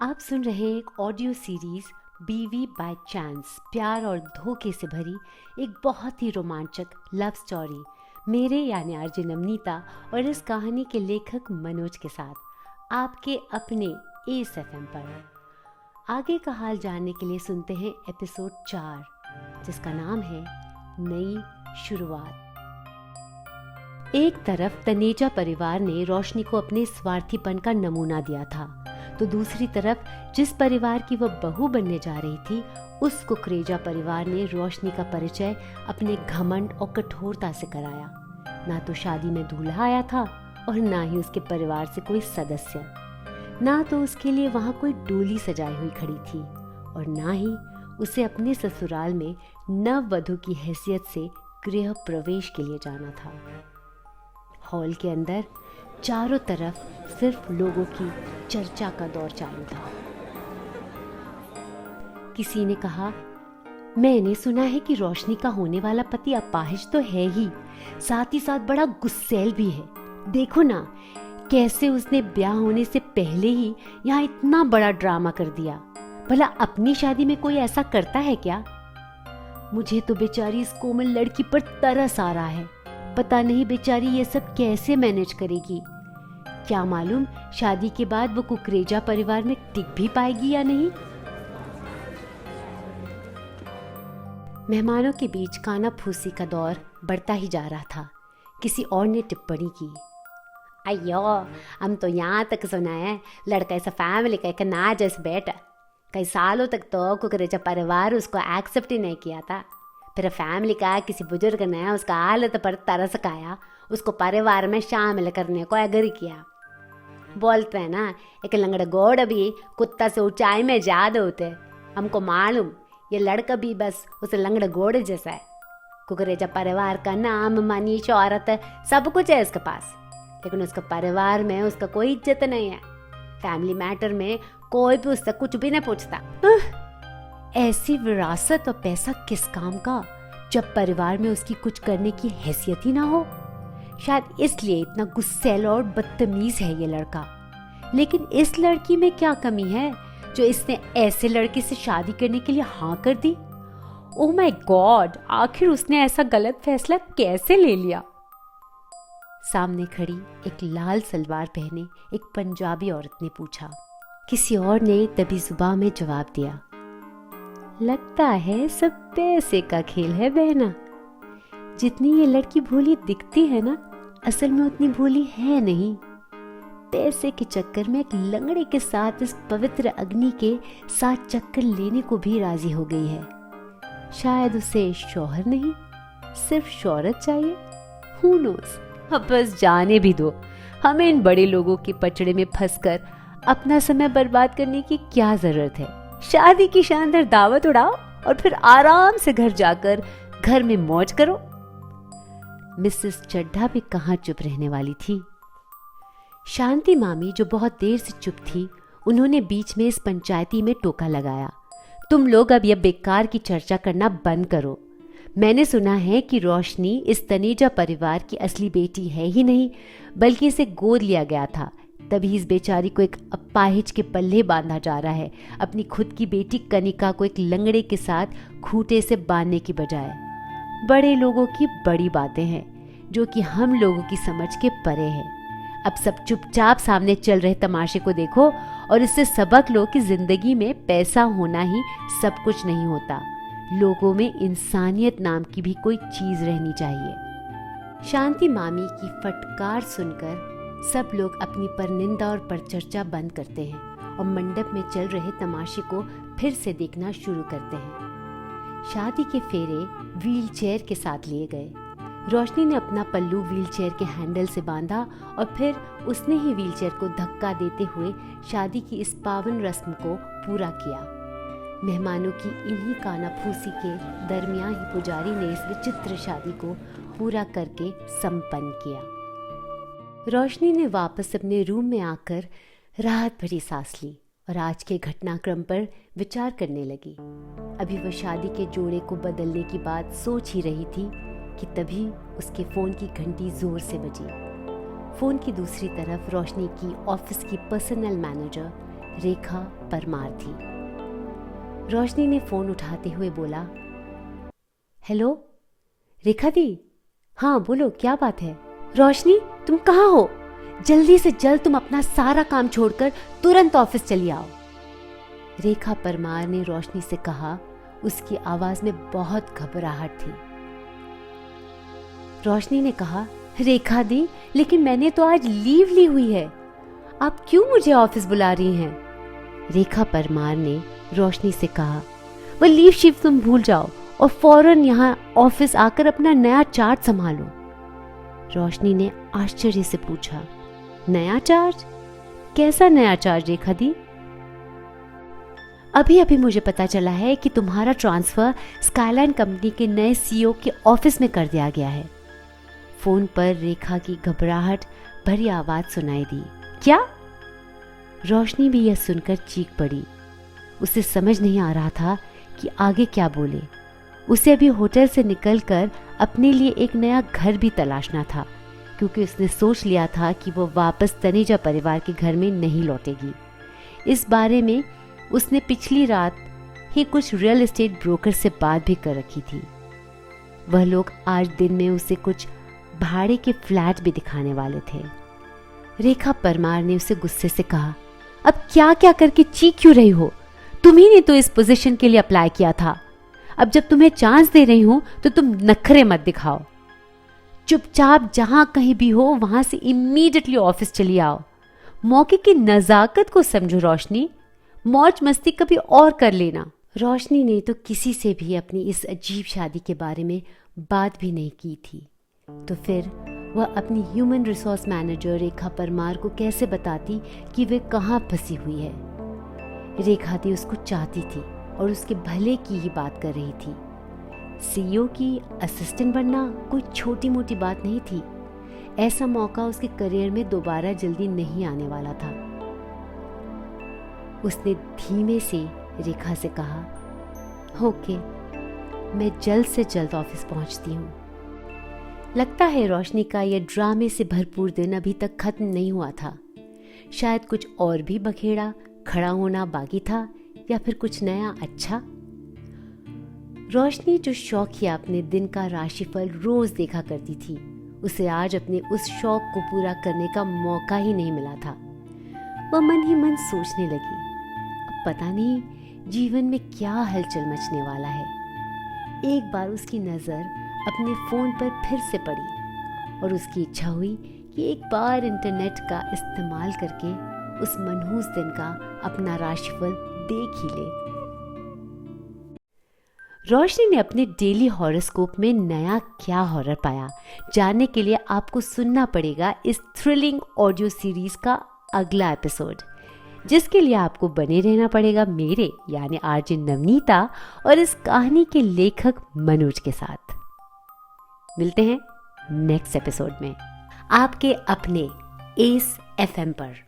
आप सुन रहे हैं एक ऑडियो सीरीज बीवी बाय चांस, प्यार और धोखे से भरी एक बहुत ही रोमांचक लव स्टोरी मेरे यानी आरजे नवनीता और इस कहानी के लेखक मनोज के साथ आपके अपने एस एफएम पर। आगे का हाल जानने के लिए सुनते हैं एपिसोड 4, जिसका नाम है नई शुरुआत। एक तरफ तनेजा परिवार ने रोशनी को अपने स्वार्थीपन का नमूना दिया था, तो दूसरी तरफ जिस परिवार की वह बहू बनने जा रही थी, उस कुकरेजा परिवार ने रोशनी का परिचय अपने घमंड और कठोरता से कराया। ना तो शादी में दूल्हा आया था और ना ही उसके परिवार से कोई सदस्य, ना तो उसके लिए वहां कोई डोली सजाई हुई खड़ी थी और ना ही उसे अपने ससुराल में नववधू की हैसियत से गृह प्रवेश के लिए जाना था। हॉल के अंदर चारों तरफ सिर्फ लोगों की चर्चा का दौर चालू था। किसी ने कहा, मैंने सुना है कि रोशनी का होने वाला पति अपाहिज तो है ही, साथ ही साथ बड़ा गुस्सैल भी है। देखो ना कैसे उसने ब्याह होने से पहले ही यहाँ इतना बड़ा ड्रामा कर दिया। भला अपनी शादी में कोई ऐसा करता है क्या? मुझे तो बेचारी इस कोमल लड़की पर तरस आ रहा है। पता नहीं बेचारी ये सब कैसे मैनेज करेगी। क्या मालूम शादी के बाद वो कुकरेजा परिवार में टिक भी पाएगी या नहीं। मेहमानों के बीच काना फूसी का दौर बढ़ता ही जा रहा था। किसी और ने टिप्पणी की, अयो हम तो यहाँ तक सुना है लड़का ऐसा फैमिली का एक नाजस बेटा। कई सालों तक तो कुकरेजा परिवार उसको एक्सेप्ट ही नहीं किया था। फिर फैमिली का किसी बुजुर्ग ने उसका हालत पर तरस खाया, उसको परिवार में शामिल करने को एग्री किया। बोलते हैं ना, एक लंगड़ा घोड़ा भी कुत्ता से ऊंचाई में ज्यादा होते। हमको मालूम ये लड़का भी बस उस लंगड़े घोड़े जैसा है। कुकरेजा परिवार का नाम, मानी, शोहरत सब कुछ है इसके पास, लेकिन उसका परिवार में उसका कोई इज्जत नहीं है। फैमिली मैटर में कोई भी उससे कुछ भी नहीं पूछता। ऐसी विरासत और पैसा किस काम का, जब परिवार में उसकी कुछ करने की हैसियत ही ना हो। शायद इसलिए इतना गुस्सैल और बदतमीज है ये लड़का। लेकिन इस लड़की में क्या कमी है जो इसने ऐसे लड़के से शादी करने के लिए हाँ कर दी? ओह माय गॉड, आखिर उसने ऐसा गलत फैसला कैसे ले लिया? सामने खड़ी एक लाल सलवार पहने एक पंजाबी औरत ने पूछा। किसी और ने तभी जुबान में जवाब दिया, लगता है सब पैसे का खेल है बहना। जितनी ये लड़की भोली दिखती है ना, असल में उतनी भोली है नहीं। पैसे के चक्कर में एक लंगड़े के साथ इस पवित्र अग्नि के 7 चक्कर लेने को भी राजी हो गई है। शायद उसे शौहर नहीं, सिर्फ शोहरत चाहिए। Who knows? अब बस जाने भी दो। हमें इन बड़े लोगों के पचड़े में फंसकर अपना समय बर्बाद करने की क्या जरूरत है। शादी की शानदार दावत उड़ाओ और फिर आराम से घर जाकर घर में मौज करो। मिसेस चड्ढा भी कहाँ चुप रहने वाली थी। शांति मामी जो बहुत देर से चुप थी, उन्होंने बीच में इस पंचायती में टोका लगाया, तुम लोग अब यह बेकार की चर्चा करना बंद करो। मैंने सुना है कि रोशनी इस तनेजा परिवार की असली बेटी है ही नहीं, बल्कि इसे गोद लिया गया था। तभी इस बेचारी को एक अपाहिज के पल्ले बांधा जा रहा है, अपनी खुद की बेटी कनिका को एक लंगड़े के साथ खूंटे से बांधने की बजाय। बड़े लोगों की बड़ी बातें हैं जो कि हम लोगों की समझ के परे है। अब सब चुपचाप सामने चल रहे तमाशे को देखो और इससे सबक लो कि जिंदगी में पैसा होना ही सब कुछ नहीं होता। लोगों में इंसानियत नाम की भी कोई चीज रहनी चाहिए। शांति मामी की फटकार सुनकर सब लोग अपनी परनिंदा और परचर्चा बंद करते हैं और मंडप में चल रहे तमाशे को फिर से देखना शुरू करते हैं। शादी के फेरे व्हीलचेयर के साथ लिए गए। रोशनी ने अपना पल्लू व्हीलचेयर के हैंडल से बांधा और फिर उसने ही व्हीलचेयर को धक्का देते हुए शादी की इस पावन रस्म को पूरा किया। मेहमानों की इन्हीं कानाफूसी के दरमियान ही पुजारी ने इस विचित्र शादी को पूरा करके संपन्न किया। रोशनी ने वापस अपने रूम में आकर राहत भरी सांस ली और आज के घटनाक्रम पर विचार करने लगी। अभी वह शादी के जोड़े को बदलने की बात सोच ही रही थी कि तभी उसके फोन की घंटी जोर से बजी। फोन की दूसरी तरफ रोशनी की ऑफिस की पर्सनल मैनेजर रेखा परमार थी। रोशनी ने फोन उठाते हुए बोला, हेलो रेखा दी। हाँ बोलो, क्या बात है? रोशनी तुम कहाँ हो? जल्दी से जल्द तुम अपना सारा काम छोड़कर तुरंत ऑफिस चली आओ, रेखा परमार ने रोशनी से कहा। उसकी आवाज में बहुत घबराहट थी। रोशनी ने कहा, रेखा दी लेकिन मैंने तो आज लीव ली हुई है, आप क्यों मुझे ऑफिस बुला रही हैं? रेखा परमार ने रोशनी से कहा, वो लीव शिफ्ट तुम भूल जाओ और फौरन यहाँ ऑफिस आकर अपना नया चार्ज संभालो। रोशनी ने आश्चर्य से पूछा, नया चार्ज? कैसा नया चार्ज रेखा दी? अभी अभी मुझे पता चला है कि तुम्हारा ट्रांसफर स्काईलाइन कंपनी के नए सीईओ के ऑफिस में कर दिया गया है। फोन पर रेखा की घबराहट भरी आवाज सुनाई दी। क्या? रोशनी भी यह सुनकर चीख पड़ी। उसे समझ नहीं आ रहा था कि आगे क्या बोले। उसे अभी होटल से निकलकर अपने लिए एक नया घर भी तलाशना था, क्योंकि उसने सोच लिया था कि वो वापस तनेजा परिवार के घर में नहीं लौटेगी। इस बारे में उसने पिछली रात ही कुछ रियल एस्टेट ब्रोकर से बात भी कर रखी थी। वह लोग आज दिन में उसे कुछ भाड़े के फ्लैट भी दिखाने वाले थे। रेखा परमार ने उसे गुस्से से कहा, अब क्या क्या करके चीख क्यों रही हो? तुम्ही ने तो इस पोजीशन के लिए अप्लाई किया था। अब जब तुम्हें चांस दे रही हूं तो तुम नखरे मत दिखाओ। चुपचाप जहां कहीं भी हो वहां से इमीडिएटली ऑफिस चली आओ। मौके की नजाकत को समझो रोशनी, मौज मस्ती कभी और कर लेना। रोशनी ने तो किसी से भी अपनी इस अजीब शादी के बारे में बात भी नहीं की थी, तो फिर वह अपनी ह्यूमन रिसोर्स मैनेजर रेखा परमार को कैसे बताती कि वे कहाँ फंसी हुई है। रेखा दी उसको चाहती थी और उसके भले की ही बात कर रही थी। सीईओ की असिस्टेंट बनना कोई छोटी मोटी बात नहीं थी। ऐसा मौका उसके करियर में दोबारा जल्दी नहीं आने वाला था। उसने धीमे से रेखा से कहा, ओके, मैं जल्द से जल्द ऑफिस पहुंचती हूँ। लगता है रोशनी का यह ड्रामे से भरपूर दिन अभी तक खत्म नहीं हुआ था। शायद कुछ और भी बखेड़ा खड़ा होना बाकी था, या फिर कुछ नया अच्छा। रोशनी जो शौकिया अपने दिन का राशिफल रोज देखा करती थी, उसे आज अपने उस शौक को पूरा करने का मौका ही नहीं मिला था। वह मन ही मन सोचने लगी, अब पता नहीं जीवन में क्या हलचल मचने वाला है। एक बार उसकी नज़र अपने फ़ोन पर फिर से पड़ी और उसकी इच्छा हुई कि एक बार इंटरनेट का इस्तेमाल करके उस मनहूस दिन का अपना राशिफल देख ही ले। रोशनी ने अपने डेली हॉरोस्कोप में नया क्या हॉरर पाया, जानने के लिए आपको सुनना पड़ेगा इस थ्रिलिंग ऑडियो सीरीज का अगला एपिसोड, जिसके लिए आपको बने रहना पड़ेगा मेरे यानी आरजे नवनीता और इस कहानी के लेखक मनोज के साथ। मिलते हैं नेक्स्ट एपिसोड में आपके अपने एस एफएम पर।